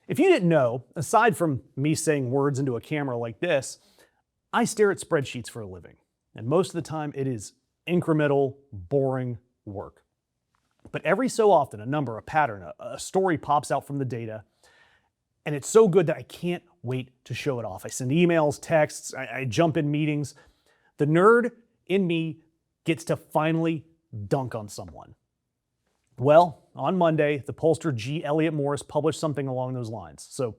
If you didn't know, aside from me saying words into a camera like this, I stare at spreadsheets for a living. And most of the time it is incremental, boring work. But every so often, a number, a pattern, a story pops out from the data, and it's so good that I can't wait to show it off. I send emails, texts, I jump in meetings. The nerd in me gets to finally dunk on someone. Well, on Monday, the pollster Elliott Morris published something along those lines. So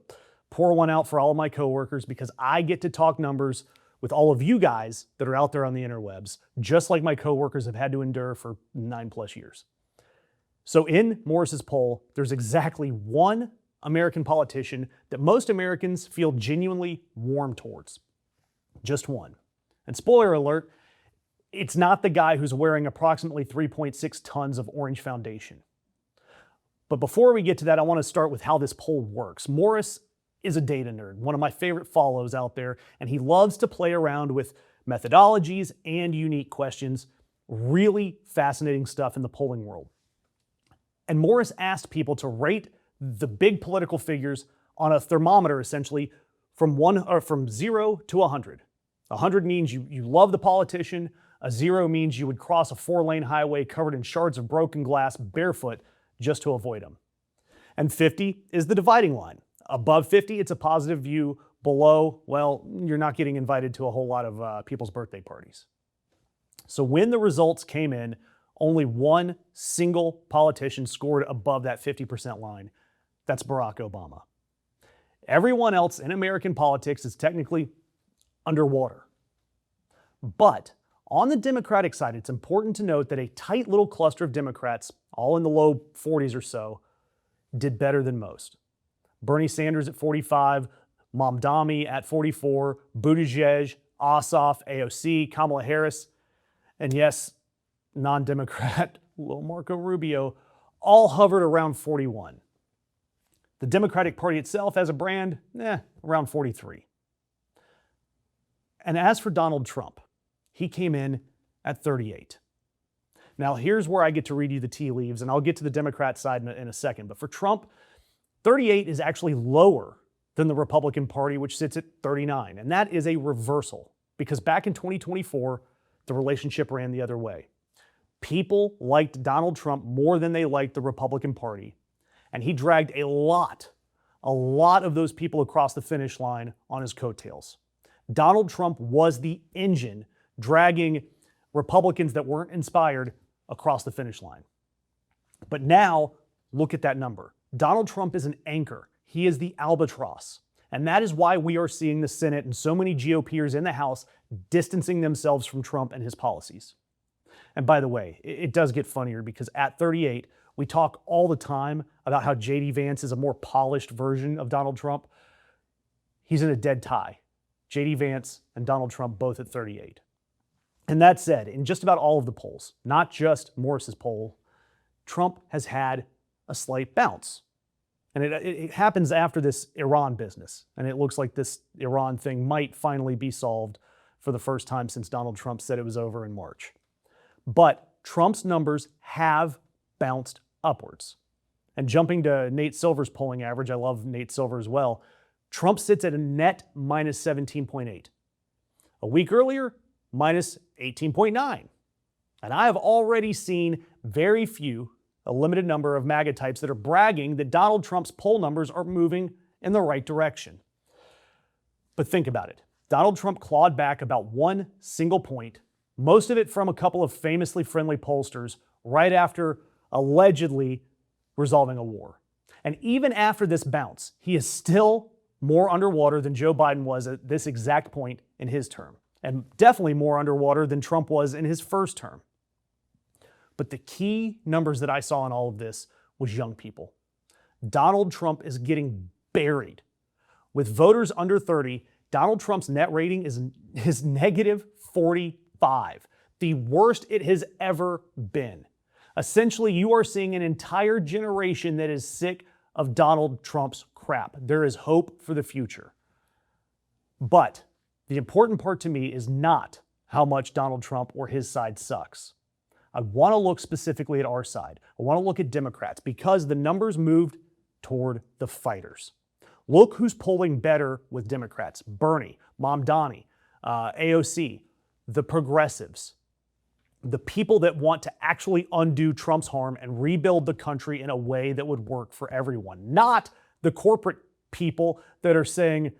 pour one out for all of my coworkers because I get to talk numbers with all of you guys that are out there on the interwebs, just like my coworkers have had to endure for 9+ years. So in Morris's poll, there's exactly one American politician that most Americans feel genuinely warm towards. Just one. And spoiler alert, it's not the guy who's wearing approximately 3.6 tons of orange foundation. But before we get to that, I want to start with how this poll works. Morris is a data nerd, one of my favorite follows out there, and he loves to play around with methodologies and unique questions. Really fascinating stuff in the polling world. And Morris asked people to rate the big political figures on a thermometer, essentially, from 0 to 100. 100 means you love the politician. A 0 means you would cross a 4-lane highway covered in shards of broken glass barefoot just to avoid them. And 50 is the dividing line. Above 50, it's a positive view. Below, well, you're not getting invited to a whole lot of people's birthday parties. So when the results came in, only one single politician scored above that 50% line. That's Barack Obama. Everyone else in American politics is technically underwater. But on the Democratic side, it's important to note that a tight little cluster of Democrats, all in the low 40s or so, did better than most. Bernie Sanders at 45, Mamdani at 44, Buttigieg, Ossoff, AOC, Kamala Harris, and yes, non-Democrat, little Marco Rubio, all hovered around 41. The Democratic Party itself as a brand, around 43. And as for Donald Trump, he came in at 38. Now here's where I get to read you the tea leaves, and I'll get to the Democrat side in a second. But for Trump, 38 is actually lower than the Republican Party, which sits at 39. And that is a reversal, because back in 2024, the relationship ran the other way. People liked Donald Trump more than they liked the Republican Party, and he dragged a lot of those people across the finish line on his coattails. Donald Trump was the engine dragging Republicans that weren't inspired across the finish line. But now, look at that number. Donald Trump is an anchor. He is the albatross. And that is why we are seeing the Senate and so many GOPers in the House distancing themselves from Trump and his policies. And by the way, it does get funnier because at 38, we talk all the time about how JD Vance is a more polished version of Donald Trump. He's in a dead tie. JD Vance and Donald Trump both at 38. And that said, in just about all of the polls, not just Morris's poll, Trump has had a slight bounce. And it happens after this Iran business. And it looks like this Iran thing might finally be solved for the first time since Donald Trump said it was over in March. But Trump's numbers have bounced upwards. And jumping to Nate Silver's polling average, I love Nate Silver as well, Trump sits at a net minus 17.8. A week earlier, minus 18.9. And I have already seen very few, a limited number of MAGA types that are bragging that Donald Trump's poll numbers are moving in the right direction. But think about it. Donald Trump clawed back about one single point, most of it from a couple of famously friendly pollsters, right after allegedly resolving a war. And even after this bounce, he is still more underwater than Joe Biden was at this exact point in his term, and definitely more underwater than Trump was in his first term. But the key numbers that I saw in all of this was young people. Donald Trump is getting buried. With voters under 30, Donald Trump's net rating is negative 45, the worst it has ever been. Essentially, you are seeing an entire generation that is sick of Donald Trump's crap. There is hope for the future. But the important part to me is not how much Donald Trump or his side sucks. I want to look specifically at our side. I want to look at Democrats because the numbers moved toward the fighters. Look who's polling better with Democrats: Bernie, Mamdani, AOC, the progressives, the people that want to actually undo Trump's harm and rebuild the country in a way that would work for everyone, not the corporate people that are saying,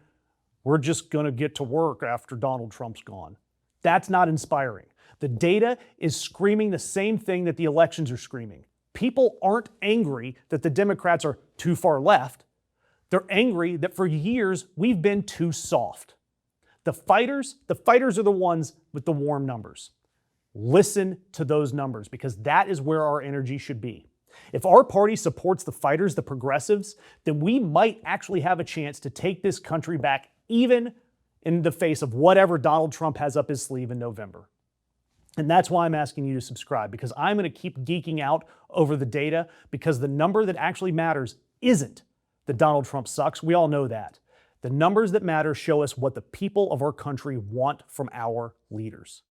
we're just going to get to work after Donald Trump's gone. That's not inspiring. The data is screaming the same thing that the elections are screaming. People aren't angry that the Democrats are too far left. They're angry that for years we've been too soft. The fighters are the ones with the warm numbers. Listen to those numbers, because that is where our energy should be. If our party supports the fighters, the progressives, then we might actually have a chance to take this country back, even in the face of whatever Donald Trump has up his sleeve in November. And that's why I'm asking you to subscribe, because I'm going to keep geeking out over the data, because the number that actually matters isn't that Donald Trump sucks. We all know that. The numbers that matter show us what the people of our country want from our leaders.